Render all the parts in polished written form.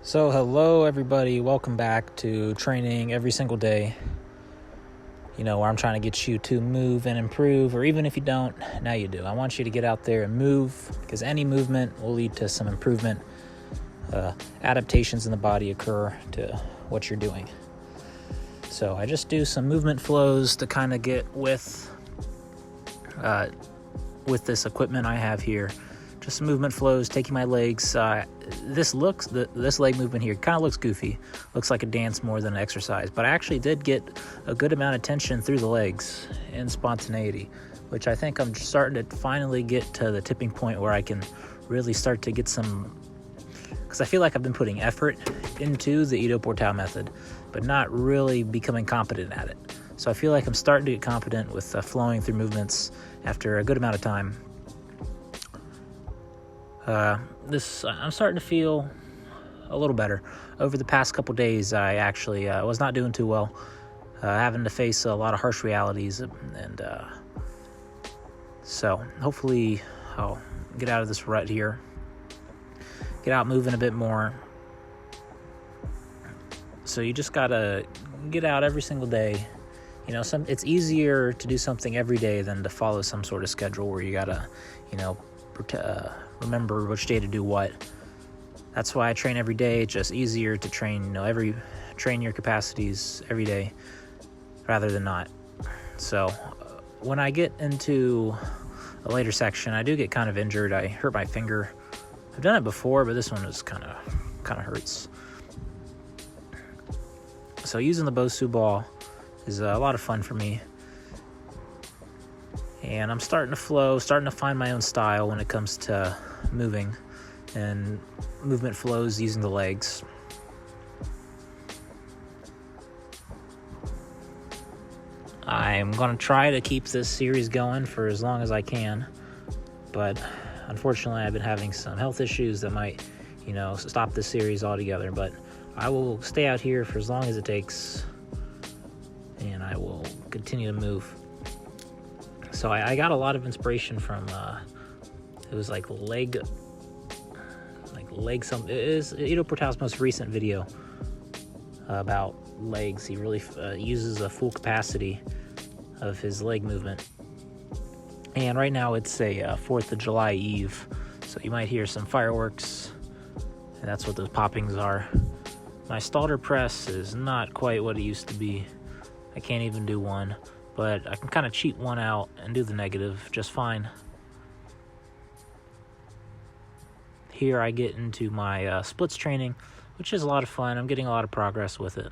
So hello everybody, welcome back to training every single day, where I'm trying to get you to move and improve, or even if you don't, now you do. I want you to get out there and move, because any movement will lead to some improvement. Adaptations in the body occur to what you're doing. So I just do some movement flows to kind of get with this equipment I have here. Just some movement flows, taking my legs. This leg movement here kind of looks goofy. Looks like a dance more than an exercise. But I actually did get a good amount of tension through the legs and spontaneity, which I think I'm starting to finally get to the tipping point where I can really start to get some, because I feel like I've been putting effort into the Ido Portal method, but not really becoming competent at it. So I feel like I'm starting to get competent with flowing through movements after a good amount of time. I'm starting to feel a little better. Over the past couple days, I actually was not doing too well, having to face a lot of harsh realities, and so hopefully I'll get out of this rut here, get out moving a bit more. So you just gotta get out every single day. It's easier to do something every day than to follow some sort of schedule where you gotta, remember which day to do what. That's why I train every day. It's just easier to train, train your capacities every day rather than not. So when I get into a later section, I do get kind of injured. I hurt my finger. I've done it before, but this one is kind of hurts. So using the Bosu ball is a lot of fun for me. And I'm starting to flow, starting to find my own style when it comes to moving and movement flows using the legs. I'm going to try to keep this series going for as long as I can, but unfortunately I've been having some health issues that might, stop this series altogether, but I will stay out here for as long as it takes, and I will continue to move. So I got a lot of inspiration from, it was like leg something. It is Ido Portal's most recent video about legs. He really uses a full capacity of his leg movement. And right now it's a 4th of July Eve, so you might hear some fireworks, and that's what those poppings are. My Stalder press is not quite what it used to be. I can't even do one, but I can kind of cheat one out and do the negative just fine. Here I get into my splits training, which is a lot of fun. I'm getting a lot of progress with it.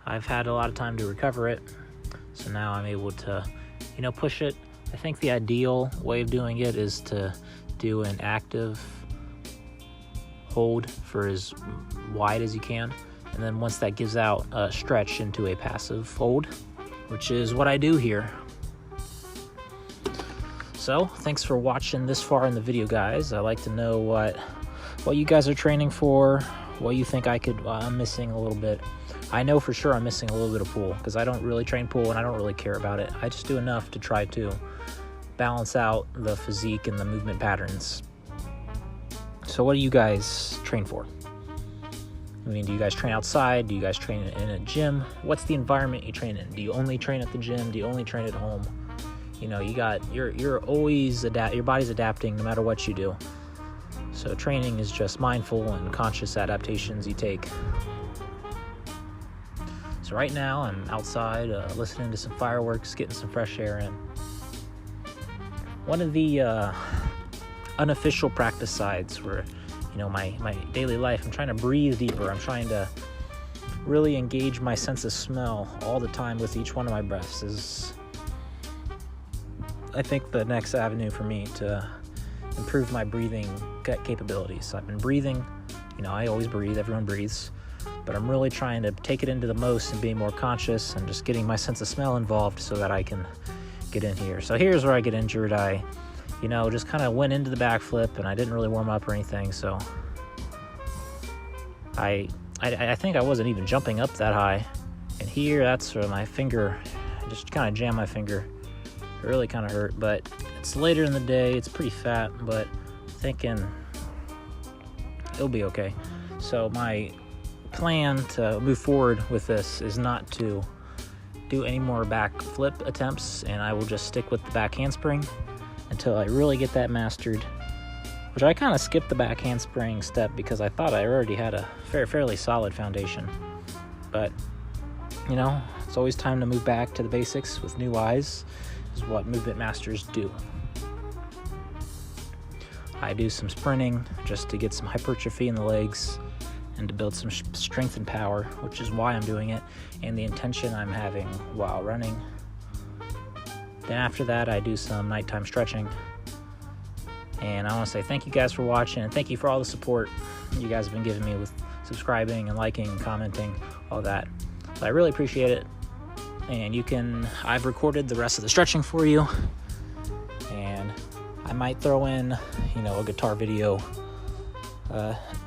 I've had a lot of time to recover it, so now I'm able to, push it. I think the ideal way of doing it is to do an active hold for as wide as you can, and then once that gives out, stretch into a passive hold, which is what I do here. So, thanks for watching this far in the video, guys. I'd like to know what you guys are training for, what you think I'm missing a little bit. I know for sure I'm missing a little bit of pool, because I don't really train pool and I don't really care about it. I just do enough to try to balance out the physique and the movement patterns. So what do you guys train for? Do you guys train outside? Do you guys train in a gym? What's the environment you train in? Do you only train at the gym? Do you only train at home? You're always your body's adapting no matter what you do. So training is just mindful and conscious adaptations you take. So right now I'm outside listening to some fireworks, getting some fresh air in. One of the unofficial practice sides where my daily life, I'm trying to breathe deeper. I'm trying to really engage my sense of smell all the time with each one of my breaths is, I think, the next avenue for me to improve my breathing capabilities. So I've been breathing, I always breathe, everyone breathes, but I'm really trying to take it into the most and be more conscious and just getting my sense of smell involved so that I can get in here. So here's where I get injured. I just kind of went into the backflip and I didn't really warm up or anything, so I think I wasn't even jumping up that high. And here, that's where my finger, I just kind of jammed my finger. It really kind of hurt, but it's later in the day. It's pretty fat, but thinking it'll be okay. So my plan to move forward with this is not to do any more back flip attempts, and I will just stick with the back handspring until I really get that mastered, which I kind of skipped the back handspring step because I thought I already had a fairly solid foundation. But, you know, it's always time to move back to the basics with new eyes, is what movement masters do. I do some sprinting just to get some hypertrophy in the legs and to build some strength and power, which is why I'm doing it, and the intention I'm having while running. Then after that, I do some nighttime stretching. And I want to say thank you guys for watching, and thank you for all the support you guys have been giving me with subscribing and liking and commenting, all that. So I really appreciate it. And I've recorded the rest of the stretching for you, and I might throw in, a guitar video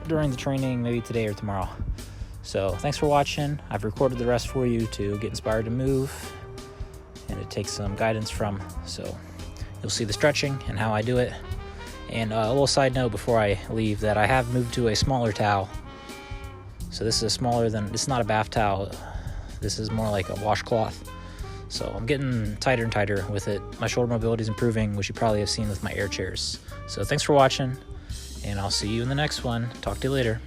during the training, maybe today or tomorrow. So thanks for watching. I've recorded the rest for you to get inspired to move and to take some guidance from. So you'll see the stretching and how I do it. And a little side note before I leave, that I have moved to a smaller towel. So this is it's not a bath towel. This is more like a washcloth. So I'm getting tighter and tighter with it. My shoulder mobility is improving, which you probably have seen with my air chairs. So thanks for watching, and I'll see you in the next one. Talk to you later.